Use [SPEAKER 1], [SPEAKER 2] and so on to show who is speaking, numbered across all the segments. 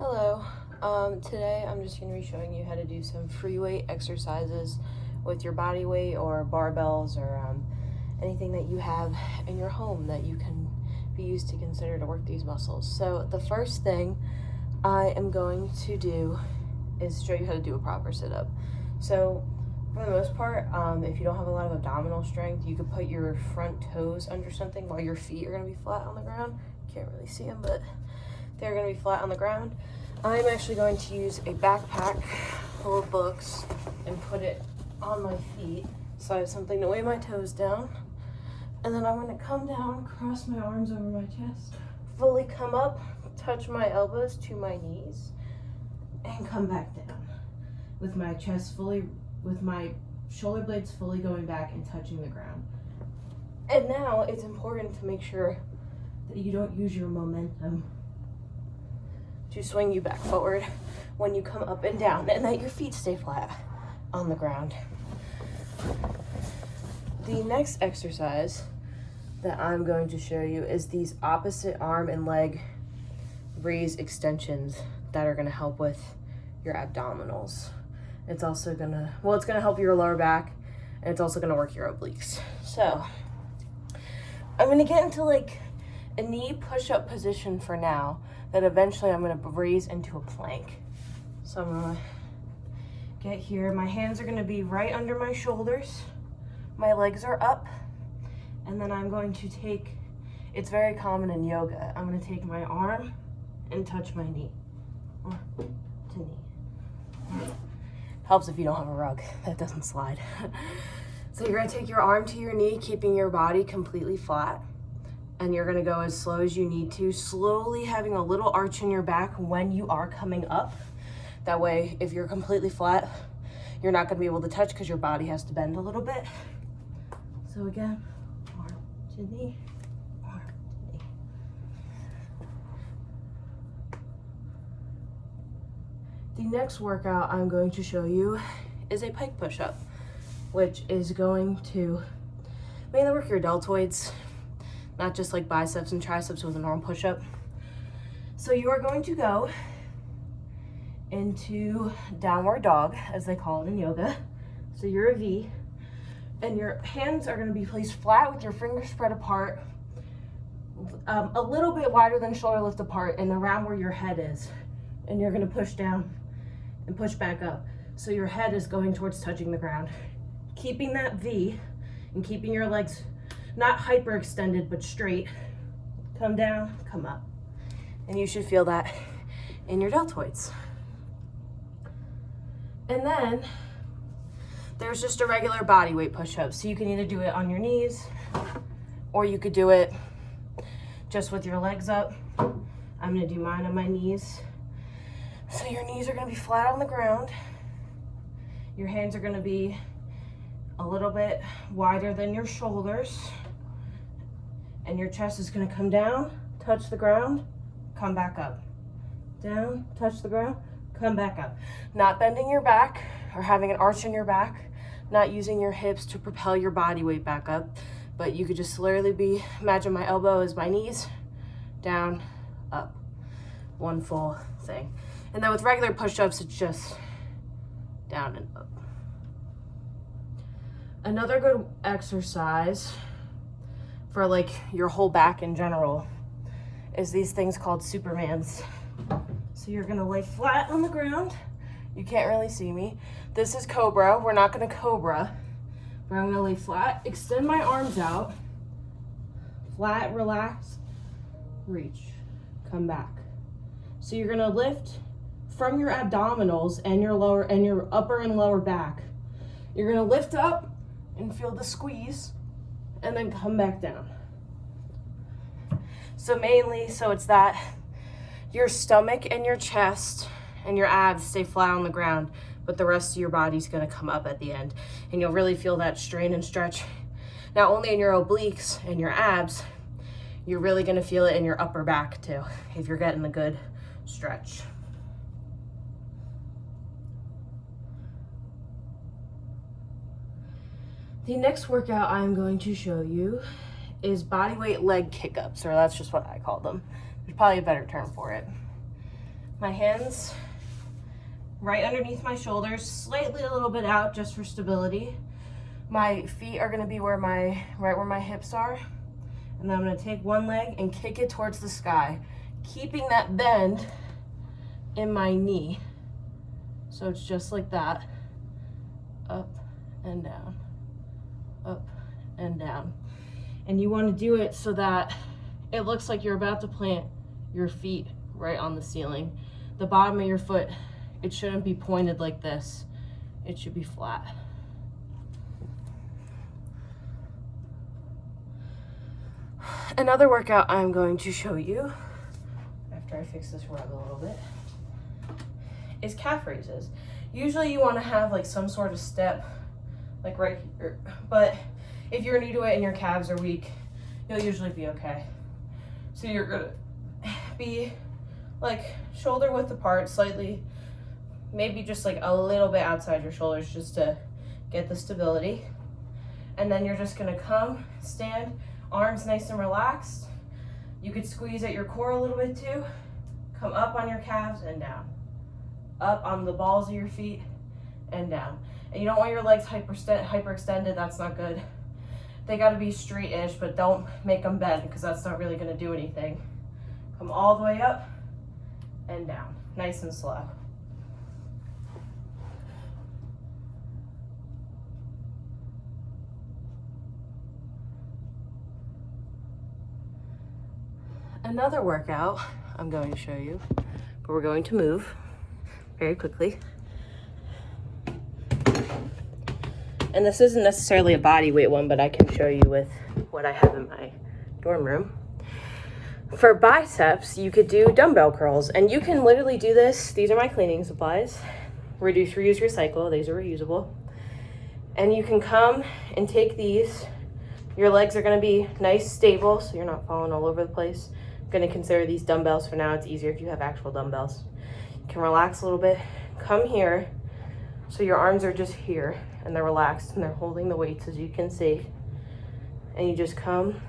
[SPEAKER 1] Hello. Today I'm just going to be showing you how to do some free weight exercises with your body weight or barbells or anything that you have in your home that you can be used to consider to work these muscles. So the first thing I am going to do is show you how to do a proper sit-up. So for the most part, if you don't have a lot of abdominal strength, you could put your front toes under something while your feet are going to be flat on the ground. Can't really see them, but they're going to be flat on the ground. I'm actually going to use a backpack full of books and put it on my feet so I have something to weigh my toes down. And then I'm going to come down, cross my arms over my chest, fully come up, touch my elbows to my knees, and come back down with my chest fully, with my shoulder blades fully going back and touching the ground. And now it's important to make sure that you don't use your momentum to swing you back forward when you come up and down, and that your feet stay flat on the ground. The next exercise that I'm going to show you is these opposite arm and leg raise extensions that are going to help with your abdominals. It's also going to, it's going to help your lower back, and it's also going to work your obliques. So I'm going to get into like a knee push-up position for now, that eventually I'm going to raise into a plank. So I'm going to get here. My hands are going to be right under my shoulders. My legs are up. And then I'm going to take, it's very common in yoga, I'm going to take my arm and touch my knee. To knee. Helps if you don't have a rug. That doesn't slide. So you're going to take your arm to your knee, keeping your body completely flat. And you're gonna go as slow as you need to, slowly having a little arch in your back when you are coming up. That way, if you're completely flat, you're not gonna be able to touch because your body has to bend a little bit. So again, arm to knee, arm to knee. The next workout I'm going to show you is a pike push-up, which is going to mainly work your deltoids, not just like biceps and triceps with a normal push-up. So you are going to go into downward dog, as they call it in yoga. So you're a V, and your hands are gonna be placed flat with your fingers spread apart, a little bit wider than shoulder lift apart and around where your head is. And you're gonna push down and push back up. So your head is going towards touching the ground. Keeping that V and keeping your legs not hyperextended, but straight. Come down, come up. And you should feel that in your deltoids. And then there's just a regular body weight push-up. So you can either do it on your knees, or you could do it just with your legs up. I'm gonna do mine on my knees. So your knees are gonna be flat on the ground. Your hands are gonna be a little bit wider than your shoulders. And your chest is gonna come down, touch the ground, come back up. Down, touch the ground, come back up. Not bending your back or having an arch in your back, not using your hips to propel your body weight back up, but you could just literally imagine my elbow is my knees, down, up. One full thing. And then with regular push-ups, it's just down and up. Another good exercise for like your whole back in general is these things called Supermans. So you're gonna lay flat on the ground. You can't really see me. This is Cobra. We're not gonna Cobra, but I'm gonna lay flat, extend my arms out, flat, relax, reach, come back. So you're gonna lift from your abdominals and your upper and lower back. You're gonna lift up and feel the squeeze, and then come back down. So it's that your stomach and your chest and your abs stay flat on the ground, but the rest of your body's gonna come up at the end. And you'll really feel that strain and stretch, not only in your obliques and your abs, you're really gonna feel it in your upper back too, if you're getting a good stretch. The next workout I'm going to show you is bodyweight leg kick-ups, or that's just what I call them. There's probably a better term for it. My hands right underneath my shoulders, slightly a little bit out just for stability. My feet are gonna be right where my hips are. And then I'm gonna take one leg and kick it towards the sky, keeping that bend in my knee. So it's just like that, up and down, up and down. And you wanna do it so that it looks like you're about to plant your feet right on the ceiling. The bottom of your foot, it shouldn't be pointed like this. It should be flat. Another workout I'm going to show you, after I fix this rug a little bit, is calf raises. Usually you want to have like some sort of step, like right here, but if you're new to it and your calves are weak, you'll usually be okay. So you're gonna be like shoulder width apart slightly, maybe just like a little bit outside your shoulders just to get the stability. And then you're just gonna come, stand, arms nice and relaxed. You could squeeze at your core a little bit too. Come up on your calves and down. Up on the balls of your feet and down. And you don't want your legs hyperextended, that's not good. They gotta be straight-ish, but don't make them bend because that's not really gonna do anything. Come all the way up and down, nice and slow. Another workout I'm going to show you, but we're going to move very quickly. And this isn't necessarily a body weight one, but I can show you with what I have in my dorm room. For biceps, you could do dumbbell curls, and you can literally do this. These are my cleaning supplies. Reduce, reuse, recycle. These are reusable. And you can come and take these. Your legs are gonna be nice, stable, so you're not falling all over the place. I'm gonna consider these dumbbells for now. It's easier if you have actual dumbbells. You can relax a little bit. Come here, so your arms are just here, and they're relaxed, and they're holding the weights, as you can see. And you just come,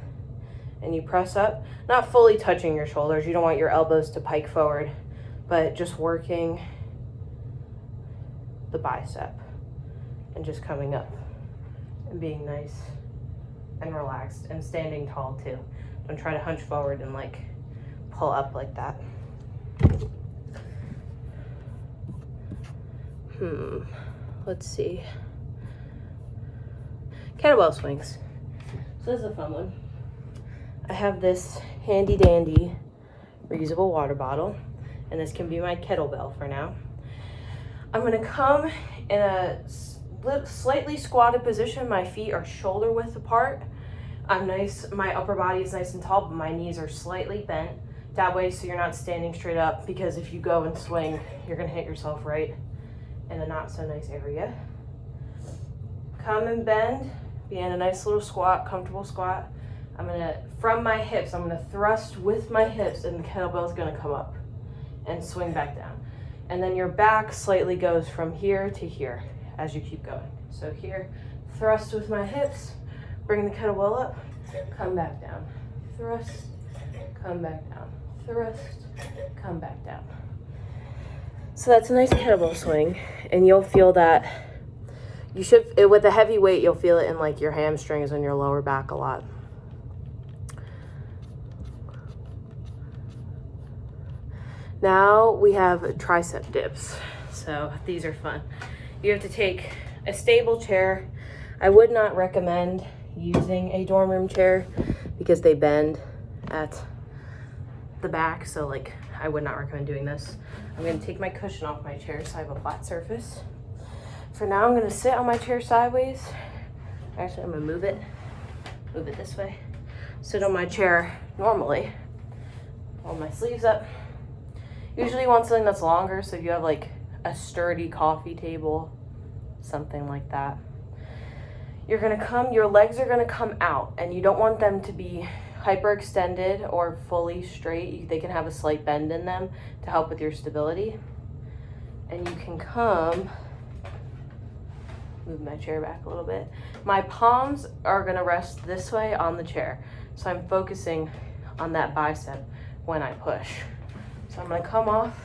[SPEAKER 1] and you press up, not fully touching your shoulders. You don't want your elbows to pike forward, but just working the bicep and just coming up and being nice and relaxed and standing tall too. Don't try to hunch forward and like pull up like that. Let's see. Kettlebell swings. So this is a fun one. I have this handy dandy reusable water bottle, and this can be my kettlebell for now. I'm gonna come in a slightly squatted position. My feet are shoulder width apart. I'm nice, my upper body is nice and tall, but my knees are slightly bent that way so you're not standing straight up, because if you go and swing, you're gonna hit yourself right in a not so nice area. Come and bend, be in a nice little squat, comfortable squat. I'm gonna, from my hips, I'm gonna thrust with my hips, and the kettlebell's gonna come up and swing back down. And then your back slightly goes from here to here as you keep going. So here, thrust with my hips, bring the kettlebell up, come back down. Thrust, come back down. Thrust, come back down. So that's a nice kettlebell swing, and you'll feel that, you should, with a heavy weight, you'll feel it in like your hamstrings and your lower back a lot. Now we have tricep dips. So these are fun. You have to take a stable chair. I would not recommend using a dorm room chair because they bend at the back. So like, I would not recommend doing this. I'm gonna take my cushion off my chair so I have a flat surface. For now, I'm gonna sit on my chair sideways. Actually, I'm gonna move it this way. Sit on my chair normally. Roll my sleeves up. Usually you want something that's longer, so if you have like a sturdy coffee table, something like that. You're gonna come, your legs are gonna come out, and you don't want them to be hyperextended or fully straight. They can have a slight bend in them to help with your stability. And you can come, move my chair back a little bit. My palms are gonna rest this way on the chair. So I'm focusing on that bicep when I push. So I'm gonna come off